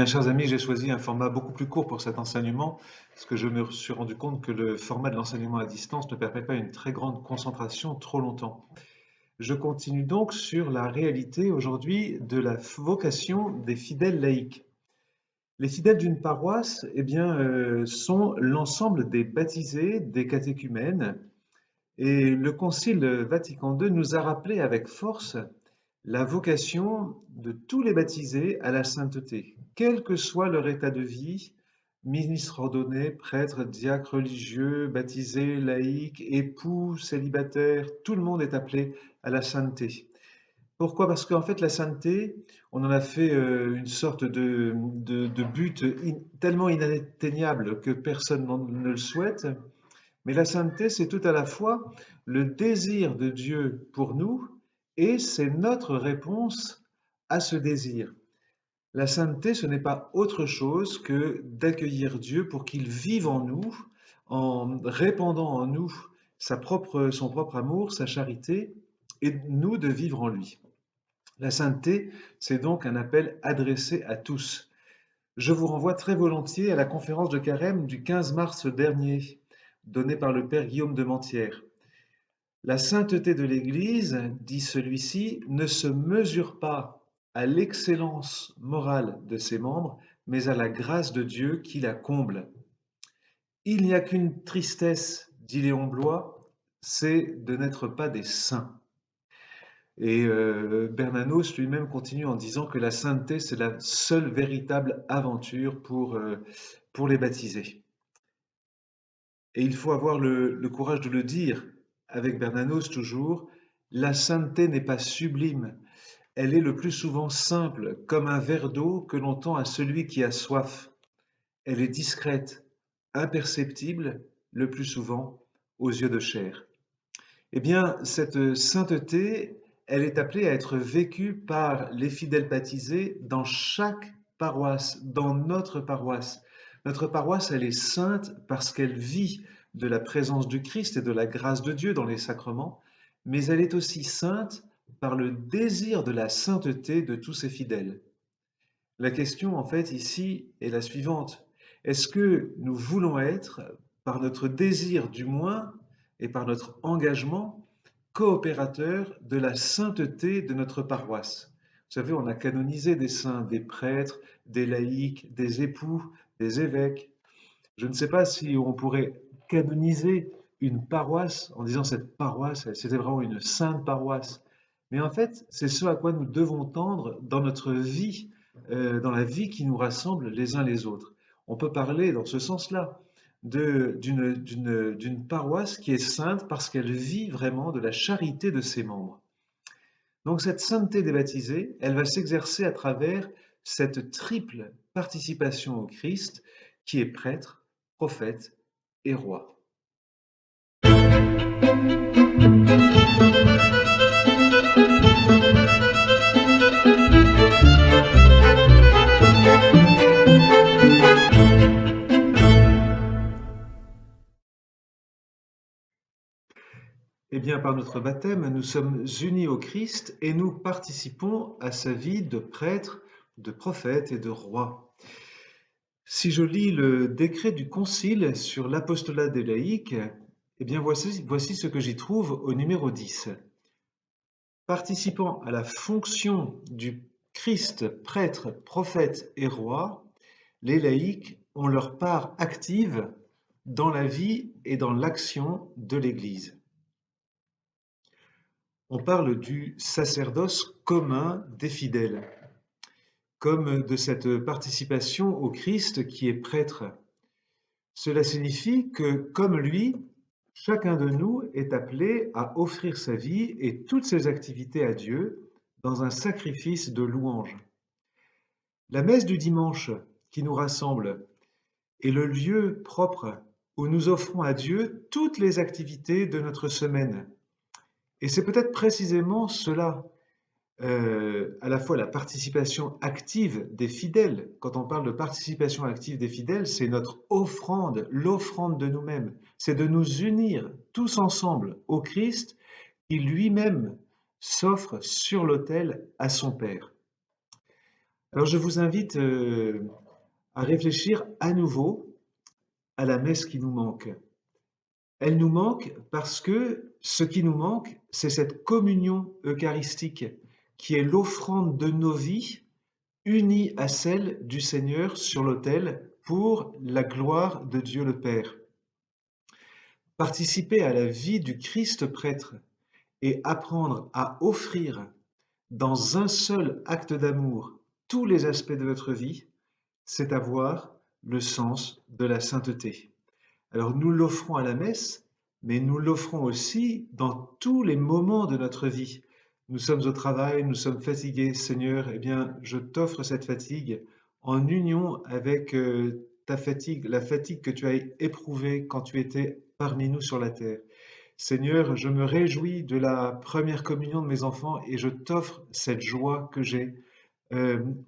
bien, chers amis, j'ai choisi un format beaucoup plus court pour cet enseignement, parce que je me suis rendu compte que le format de l'enseignement à distance ne permet pas une très grande concentration trop longtemps. Je continue donc sur la réalité aujourd'hui de la vocation des fidèles laïcs. Les fidèles d'une paroisse, sont l'ensemble des baptisés, des catéchumènes, et le Concile Vatican II nous a rappelé avec force la vocation de tous les baptisés à la sainteté, quel que soit leur état de vie, ministre ordonné, prêtre, diacre religieux, baptisé, laïc, époux, célibataire, tout le monde est appelé à la sainteté. Pourquoi? Parce qu'en fait, la sainteté, on en a fait une sorte de but tellement inatteignable que personne ne le souhaite. Mais la sainteté, c'est tout à la fois le désir de Dieu pour nous et c'est notre réponse à ce désir. La sainteté, ce n'est pas autre chose que d'accueillir Dieu pour qu'il vive en nous, en répandant en nous son propre amour, sa charité, et nous de vivre en lui. La sainteté, c'est donc un appel adressé à tous. Je vous renvoie très volontiers à la conférence de Carême du 15 mars dernier, donnée par le Père Guillaume de Menthière. La sainteté de l'Église, dit celui-ci, ne se mesure pas à l'excellence morale de ses membres, mais à la grâce de Dieu qui la comble. Il n'y a qu'une tristesse, dit Léon Bloy, c'est de n'être pas des saints. Et Bernanos lui-même continue en disant que la sainteté, c'est la seule véritable aventure pour les baptisés. Et il faut avoir le courage de le dire, avec Bernanos toujours, la sainteté n'est pas sublime, elle est le plus souvent simple, comme un verre d'eau que l'on tend à celui qui a soif. Elle est discrète, imperceptible, le plus souvent, aux yeux de chair. Eh bien, cette sainteté, elle est appelée à être vécue par les fidèles baptisés dans chaque paroisse, dans notre paroisse. Notre paroisse, elle est sainte parce qu'elle vit de la présence du Christ et de la grâce de Dieu dans les sacrements, mais elle est aussi sainte par le désir de la sainteté de tous ses fidèles. La question, en fait, ici est la suivante. Est-ce que nous voulons être, par notre désir du moins, et par notre engagement, coopérateurs de la sainteté de notre paroisse? Vous savez, on a canonisé des saints, des prêtres, des laïcs, des époux, des évêques. Je ne sais pas si on pourrait canoniser une paroisse en disant cette paroisse, c'était vraiment une sainte paroisse. Mais en fait, c'est ce à quoi nous devons tendre dans notre vie, dans la vie qui nous rassemble les uns les autres. On peut parler dans ce sens-là d'une paroisse qui est sainte parce qu'elle vit vraiment de la charité de ses membres. Donc cette sainteté des baptisés, elle va s'exercer à travers cette triple participation au Christ qui est prêtre, prophète et roi. Eh bien, par notre baptême, nous sommes unis au Christ et nous participons à sa vie de prêtre, de prophète et de roi. Si je lis le décret du Concile sur l'apostolat des laïcs, eh bien voici ce que j'y trouve au numéro 10. Participant à la fonction du Christ, prêtre, prophète et roi, les laïcs ont leur part active dans la vie et dans l'action de l'Église. On parle du sacerdoce commun des fidèles, comme de cette participation au Christ qui est prêtre. Cela signifie que, comme lui, chacun de nous est appelé à offrir sa vie et toutes ses activités à Dieu dans un sacrifice de louange. La messe du dimanche qui nous rassemble est le lieu propre où nous offrons à Dieu toutes les activités de notre semaine. Et c'est peut-être précisément cela, à la fois la participation active des fidèles. Quand on parle de participation active des fidèles, c'est notre offrande, l'offrande de nous-mêmes. C'est de nous unir tous ensemble au Christ qui lui-même s'offre sur l'autel à son Père. Alors je vous invite à réfléchir à nouveau à la messe qui nous manque. Elle nous manque parce que ce qui nous manque, c'est cette communion eucharistique qui est l'offrande de nos vies unie à celle du Seigneur sur l'autel pour la gloire de Dieu le Père. Participer à la vie du Christ prêtre et apprendre à offrir dans un seul acte d'amour tous les aspects de notre vie, c'est avoir le sens de la sainteté. Alors nous l'offrons à la messe, mais nous l'offrons aussi dans tous les moments de notre vie. Nous sommes au travail, nous sommes fatigués. Seigneur, eh bien, je t'offre cette fatigue en union avec ta fatigue, la fatigue que tu as éprouvée quand tu étais parmi nous sur la terre. Seigneur, je me réjouis de la première communion de mes enfants et je t'offre cette joie que j'ai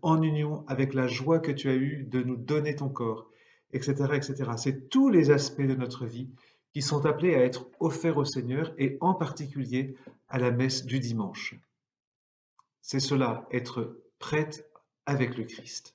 en union avec la joie que tu as eue de nous donner ton corps, etc., etc. C'est tous les aspects de notre vie qui sont appelés à être offerts au Seigneur et en particulier à la messe du dimanche. C'est cela, être prête avec le Christ.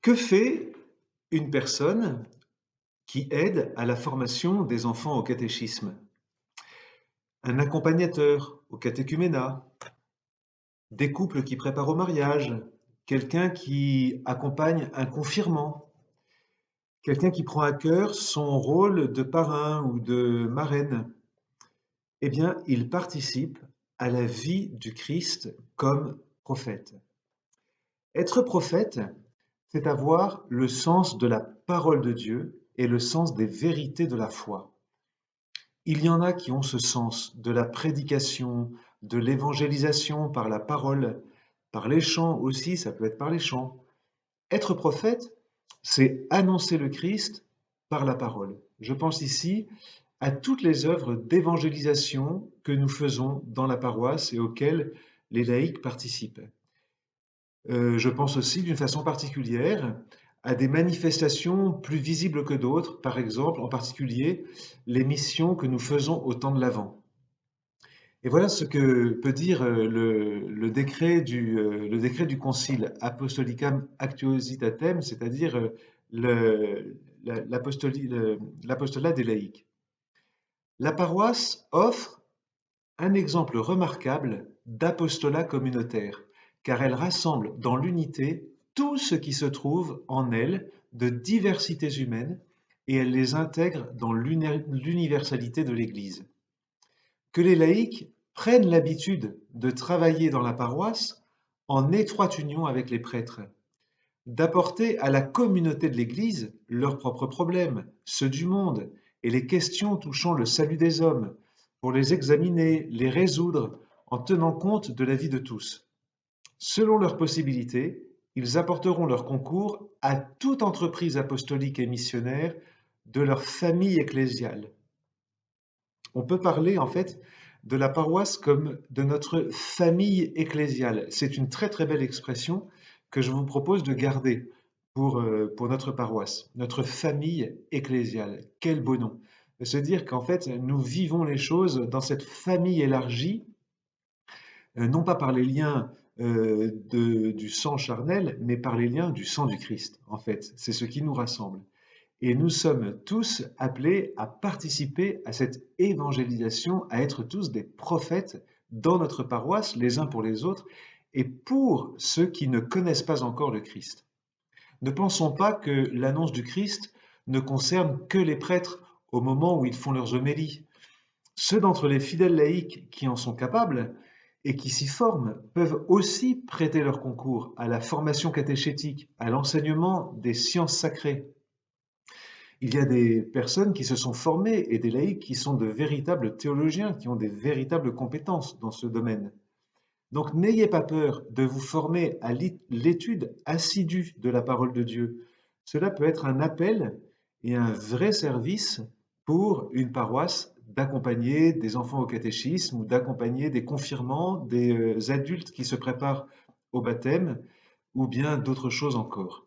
Que fait une personne qui aide à la formation des enfants au catéchisme? Un accompagnateur au catéchuménat, des couples qui préparent au mariage, quelqu'un qui accompagne un confirmant, quelqu'un qui prend à cœur son rôle de parrain ou de marraine. Eh bien, il participe à la vie du Christ comme prophète. Être prophète, c'est avoir le sens de la parole de Dieu et le sens des vérités de la foi. Il y en a qui ont ce sens de la prédication, de l'évangélisation par la parole, par les chants aussi, ça peut être par les chants. Être prophète, c'est annoncer le Christ par la parole. Je pense ici à toutes les œuvres d'évangélisation que nous faisons dans la paroisse et auxquelles les laïcs participent. Je pense aussi d'une façon particulière à des manifestations plus visibles que d'autres, par exemple, en particulier, les missions que nous faisons au temps de l'Avent. Et voilà ce que peut dire le décret du Concile Apostolicam Actuositatem, c'est-à-dire l'apostolat des laïcs. La paroisse offre un exemple remarquable d'apostolat communautaire, car elle rassemble dans l'unité tout ce qui se trouve en elle de diversités humaines et elle les intègre dans l'universalité de l'Église. Que les laïcs prennent l'habitude de travailler dans la paroisse en étroite union avec les prêtres, d'apporter à la communauté de l'Église leurs propres problèmes, ceux du monde, et les questions touchant le salut des hommes, pour les examiner, les résoudre, en tenant compte de la vie de tous. Selon leurs possibilités, ils apporteront leur concours à toute entreprise apostolique et missionnaire de leur famille ecclésiale. On peut parler en fait de la paroisse comme de notre famille ecclésiale. C'est une très très belle expression que je vous propose de garder pour notre paroisse, notre famille ecclésiale. Quel beau nom! De se dire qu'en fait, nous vivons les choses dans cette famille élargie, non pas par les liens du sang charnel, mais par les liens du sang du Christ, en fait. C'est ce qui nous rassemble. Et nous sommes tous appelés à participer à cette évangélisation, à être tous des prophètes dans notre paroisse, les uns pour les autres, et pour ceux qui ne connaissent pas encore le Christ. Ne pensons pas que l'annonce du Christ ne concerne que les prêtres au moment où ils font leurs homélies. Ceux d'entre les fidèles laïcs qui en sont capables et qui s'y forment peuvent aussi prêter leur concours à la formation catéchétique, à l'enseignement des sciences sacrées. Il y a des personnes qui se sont formées et des laïcs qui sont de véritables théologiens, qui ont des véritables compétences dans ce domaine. Donc n'ayez pas peur de vous former à l'étude assidue de la parole de Dieu. Cela peut être un appel et un vrai service pour une paroisse d'accompagner des enfants au catéchisme ou d'accompagner des confirmants, des adultes qui se préparent au baptême ou bien d'autres choses encore.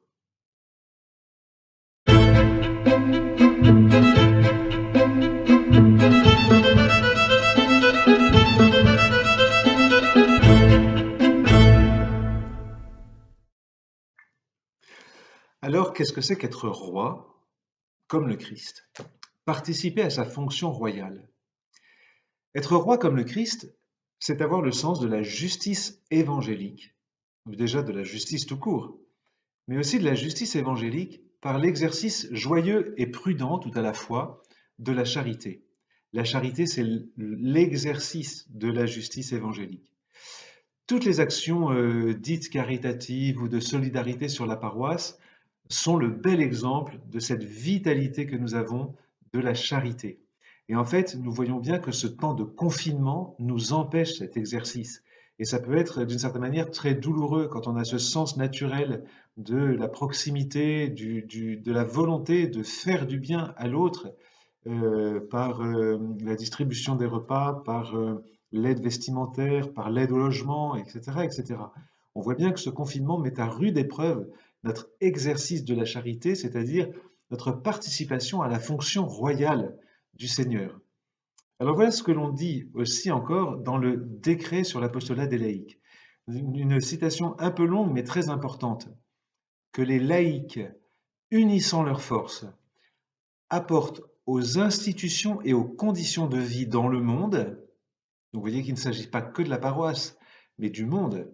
Alors, qu'est-ce que c'est qu'être roi comme le Christ? Participer à sa fonction royale. Être roi comme le Christ, c'est avoir le sens de la justice évangélique, ou déjà de la justice tout court, mais aussi de la justice évangélique par l'exercice joyeux et prudent tout à la fois de la charité. La charité, c'est l'exercice de la justice évangélique. Toutes les actions dites caritatives ou de solidarité sur la paroisse sont le bel exemple de cette vitalité que nous avons de la charité. Et en fait, nous voyons bien que ce temps de confinement nous empêche cet exercice. Et ça peut être d'une certaine manière très douloureux quand on a ce sens naturel de la proximité, de la volonté de faire du bien à l'autre par la distribution des repas, par l'aide vestimentaire, par l'aide au logement, etc., etc. On voit bien que ce confinement met à rude épreuve notre exercice de la charité, c'est-à-dire notre participation à la fonction royale du Seigneur. Alors voilà ce que l'on dit aussi encore dans le décret sur l'apostolat des laïcs. Une citation un peu longue mais très importante. Que les laïcs, unissant leurs forces, apportent aux institutions et aux conditions de vie dans le monde, donc vous voyez qu'il ne s'agit pas que de la paroisse, mais du monde,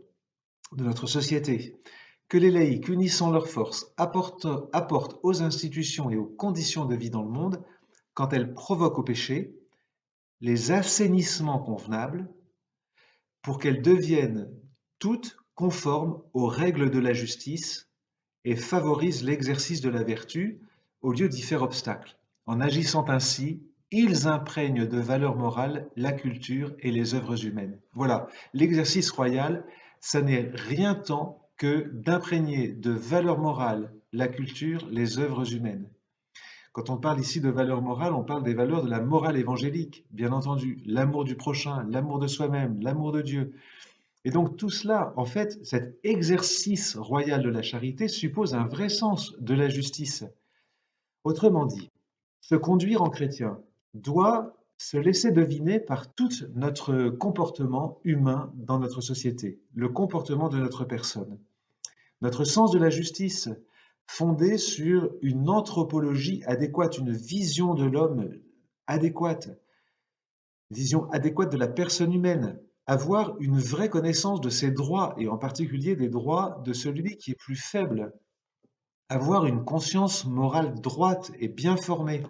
de notre société, que les laïcs, unissant leurs forces, apportent aux institutions et aux conditions de vie dans le monde, quand elles provoquent au péché, les assainissements convenables pour qu'elles deviennent toutes conformes aux règles de la justice et favorisent l'exercice de la vertu au lieu d'y faire obstacle. En agissant ainsi, ils imprègnent de valeurs morales la culture et les œuvres humaines. Voilà, l'exercice royal, ça n'est rien tant que d'imprégner de valeurs morales la culture, les œuvres humaines. Quand on parle ici de valeurs morales, on parle des valeurs de la morale évangélique, bien entendu, l'amour du prochain, l'amour de soi-même, l'amour de Dieu. Et donc tout cela, en fait, cet exercice royal de la charité suppose un vrai sens de la justice. Autrement dit, se conduire en chrétien doit se laisser deviner par tout notre comportement humain dans notre société, le comportement de notre personne. Notre sens de la justice, fondé sur une anthropologie adéquate, une vision de l'homme adéquate, vision adéquate de la personne humaine, avoir une vraie connaissance de ses droits, et en particulier des droits de celui qui est plus faible, avoir une conscience morale droite et bien formée.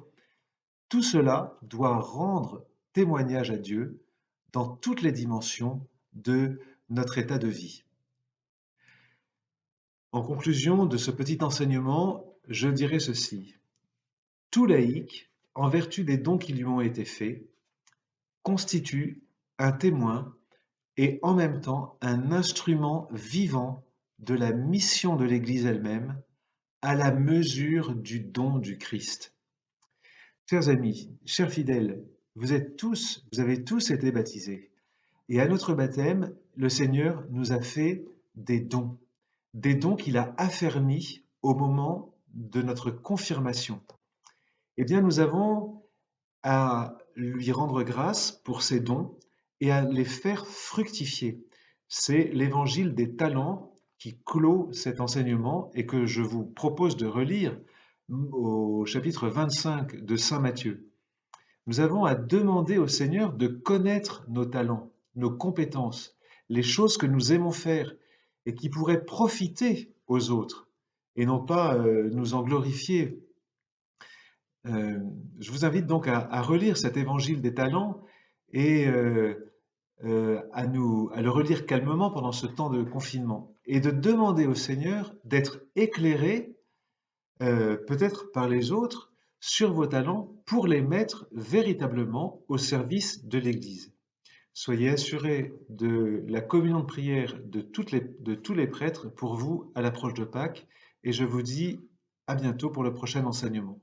Tout cela doit rendre témoignage à Dieu dans toutes les dimensions de notre état de vie. En conclusion de ce petit enseignement, je dirais ceci. Tout laïc, en vertu des dons qui lui ont été faits, constitue un témoin et en même temps un instrument vivant de la mission de l'Église elle-même à la mesure du don du Christ. Chers amis, chers fidèles, vous avez tous été baptisés. Et à notre baptême, le Seigneur nous a fait des dons qu'il a affermis au moment de notre confirmation. Eh bien, nous avons à lui rendre grâce pour ces dons et à les faire fructifier. C'est l'évangile des talents qui clôt cet enseignement et que je vous propose de relire au chapitre 25 de Saint Matthieu. Nous avons à demander au Seigneur de connaître nos talents, nos compétences, les choses que nous aimons faire et qui pourraient profiter aux autres et non pas nous en glorifier. Je vous invite donc à relire cet évangile des talents et à le relire calmement pendant ce temps de confinement et de demander au Seigneur d'être éclairé peut-être par les autres sur vos talents pour les mettre véritablement au service de l'Église. Soyez assurés de la communion de prière de tous les prêtres pour vous à l'approche de Pâques et je vous dis à bientôt pour le prochain enseignement.